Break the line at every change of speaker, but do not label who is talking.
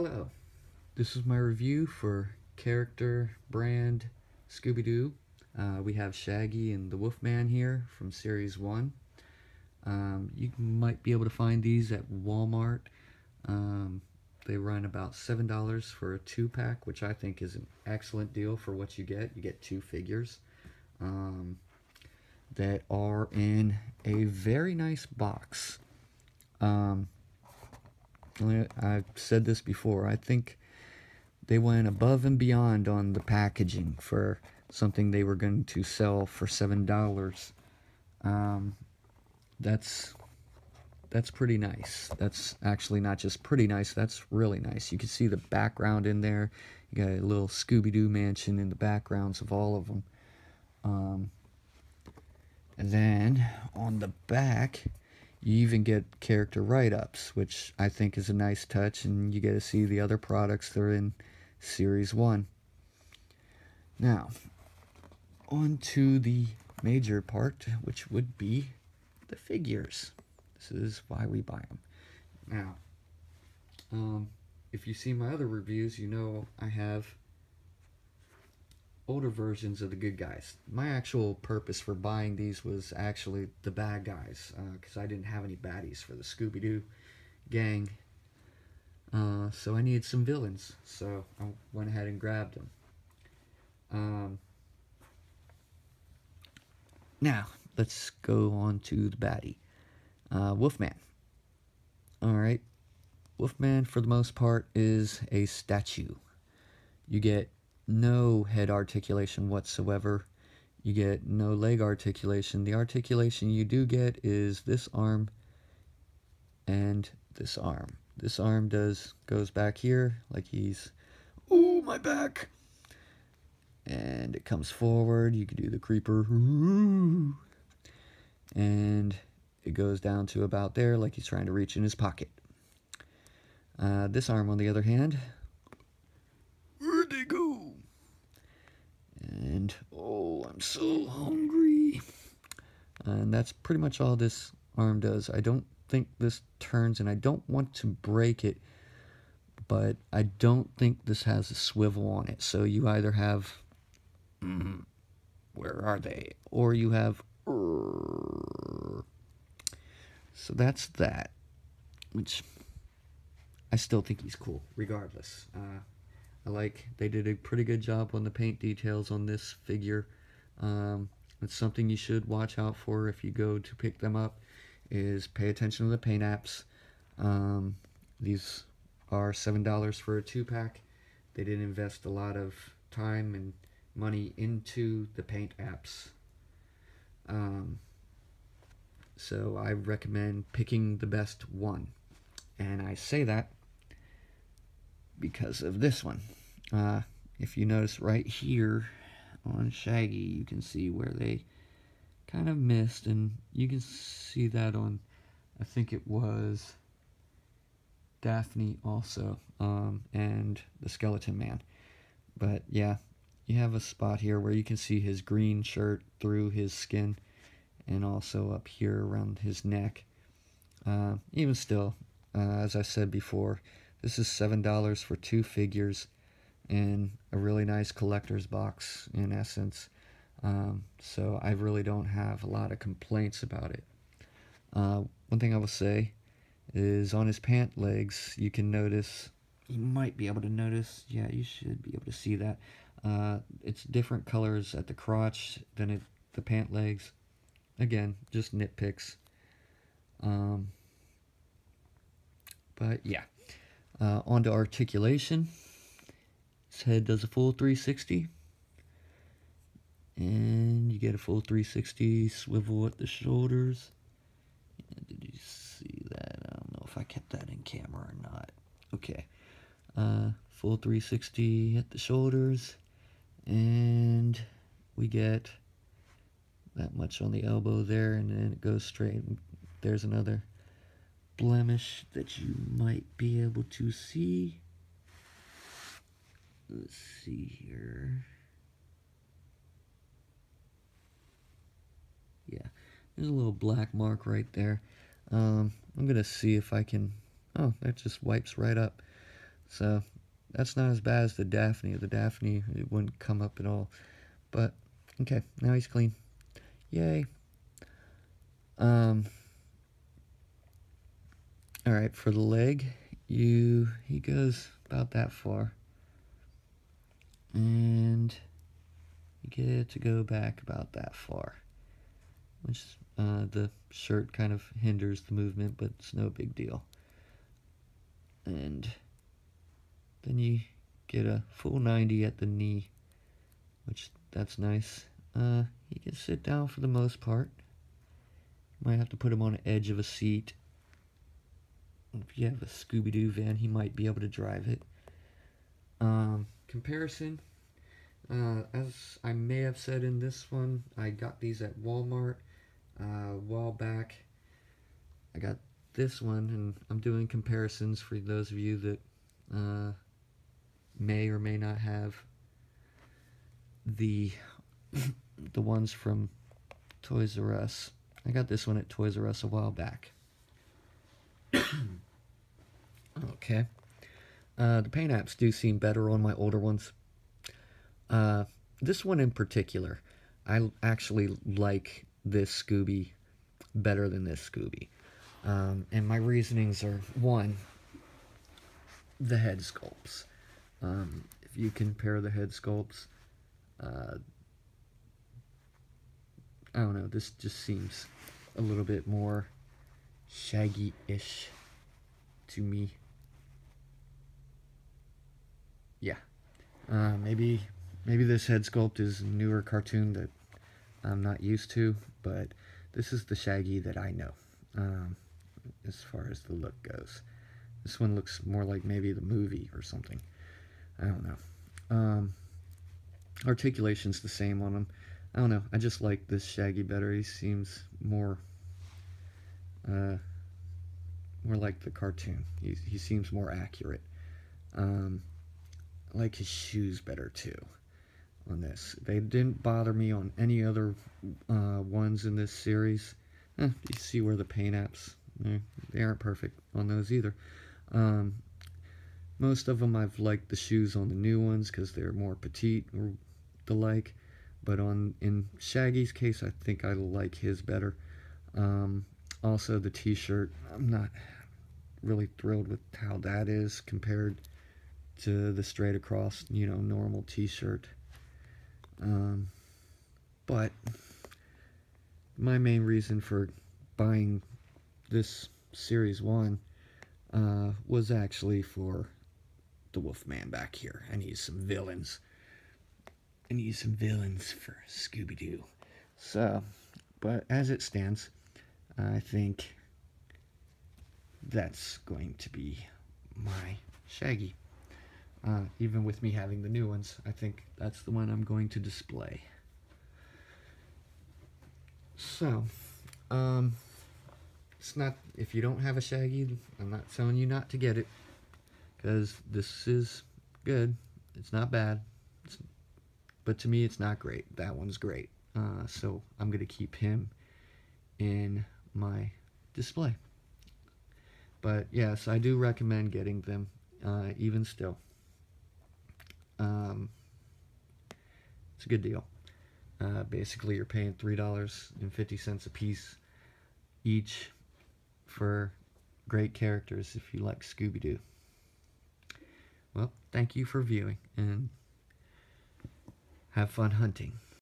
Hello, this is my review for Character brand Scooby Doo. We have Shaggy and the Wolfman here from Series 1. You might be able to find these at Walmart. They run about $7 for a 2-pack, which I think is an excellent deal for what you get. You get 2 figures that are in a very nice box. I've said this before, I think they went above and beyond on the packaging for something they were going to sell for $7. That's pretty nice. That's actually not just pretty nice, that's really nice. You can see the background in there. You got a little Scooby Doo mansion in the backgrounds of all of them. And then on the back, you even get character write-ups, which I think is a nice touch, and you get to see the other products that are in Series 1. Now, on to the major part, which would be the figures. This is why we buy them. Now, if you see my other reviews, you know I have older versions of the good guys. My actual purpose for buying these was actually the bad guys, because I didn't have any baddies for the Scooby Doo gang, so I needed some villains, so I went ahead and grabbed them. Now let's go on to the baddie, Wolfman. Alright, Wolfman for the most part is a statue. You get no head articulation whatsoever. You get no leg articulation. The articulation you do get is this arm and this arm. This arm goes back here like he's, ooh, my back. And it comes forward. You can do the creeper. Ooh. And it goes down to about there like he's trying to reach in his pocket. This arm, on the other hand, where'd they go? And, oh, I'm so hungry. And that's pretty much all this arm does. I don't think this turns, and I don't want to break it, but I don't think this has a swivel on it. So you either have, where are they? Or you have, so that's that, which I still think he's cool, regardless. They did a pretty good job on the paint details on this figure. It's something you should watch out for if you go to pick them up, is pay attention to the paint apps. These are $7 for a 2-pack. They did invest a lot of time and money into the paint apps. So I recommend picking the best one. And I say that because of this one. If you notice right here on Shaggy, you can see where they kind of missed, and you can see that on, I think it was Daphne also, and the Skeleton Man. But yeah, you have a spot here where you can see his green shirt through his skin, and also up here around his neck. Even still, as I said before, this is $7 for 2 figures in a really nice collector's box, in essence. So I really don't have a lot of complaints about it. One thing I will say is on his pant legs, you can notice, you might be able to notice, yeah, you should be able to see that. It's different colors at the crotch than the pant legs. Again, just nitpicks. But yeah. On to articulation. His head does a full 360. And you get a full 360 swivel at the shoulders. Did you see that? I don't know if I kept that in camera or not. Okay. Full 360 at the shoulders. And we get that much on the elbow there, and then it goes straight. There's another blemish that you might be able to see. Let's see here. Yeah, there's a little black mark right there. I'm gonna see if I can, oh, that just wipes right up. So that's not as bad as the Daphne. The Daphne, it wouldn't come up at all. But, okay, now he's clean. Yay. Alright, for the leg, he goes about that far. And you get to go back about that far. Which, the shirt kind of hinders the movement, but it's no big deal. And then you get a full 90 at the knee, which, that's nice. He can sit down for the most part. Might have to put him on the edge of a seat. If you have a Scooby Doo van, he might be able to drive it. Comparison, as I may have said in this one, I got these at Walmart a while back. I got this one, and I'm doing comparisons for those of you that may or may not have the the ones from Toys R Us. I got this one at Toys R Us a while back. Okay. The paint apps do seem better on my older ones. This one in particular, I actually like this Scooby better than this Scooby. And my reasonings are, one, the head sculpts. If you compare the head sculpts, I don't know, this just seems a little bit more Shaggy-ish to me. Yeah. Maybe this head sculpt is a newer cartoon that I'm not used to, but this is the Shaggy that I know, as far as the look goes. This one looks more like maybe the movie or something. I don't know. Articulation's the same on him. I don't know. I just like this Shaggy better. He seems more like the cartoon. He seems more accurate. I like his shoes better too on this. They didn't bother me on any other ones in this series. You see where the paint apps, they aren't perfect on those either. Most of them I've liked the shoes on the new ones because they're more petite or the like. But in Shaggy's case, I think I like his better. Also, the t-shirt, I'm not really thrilled with how that is compared to the straight across, normal t-shirt. But my main reason for buying this Series 1 was actually for the Wolfman back here. I need some villains. I need some villains for Scooby Doo. So, but as it stands, I think that's going to be my Shaggy. Even with me having the new ones, I think that's the one I'm going to display. So, it's not, if you don't have a Shaggy, I'm not telling you not to get it, because this is good. It's not bad. But to me, it's not great. That one's great. So I'm going to keep him in my display. But yes, I do recommend getting them, even still. It's a good deal. Basically, you're paying $3.50 a piece each for great characters if you like Scooby Doo. Well, thank you for viewing, and have fun hunting.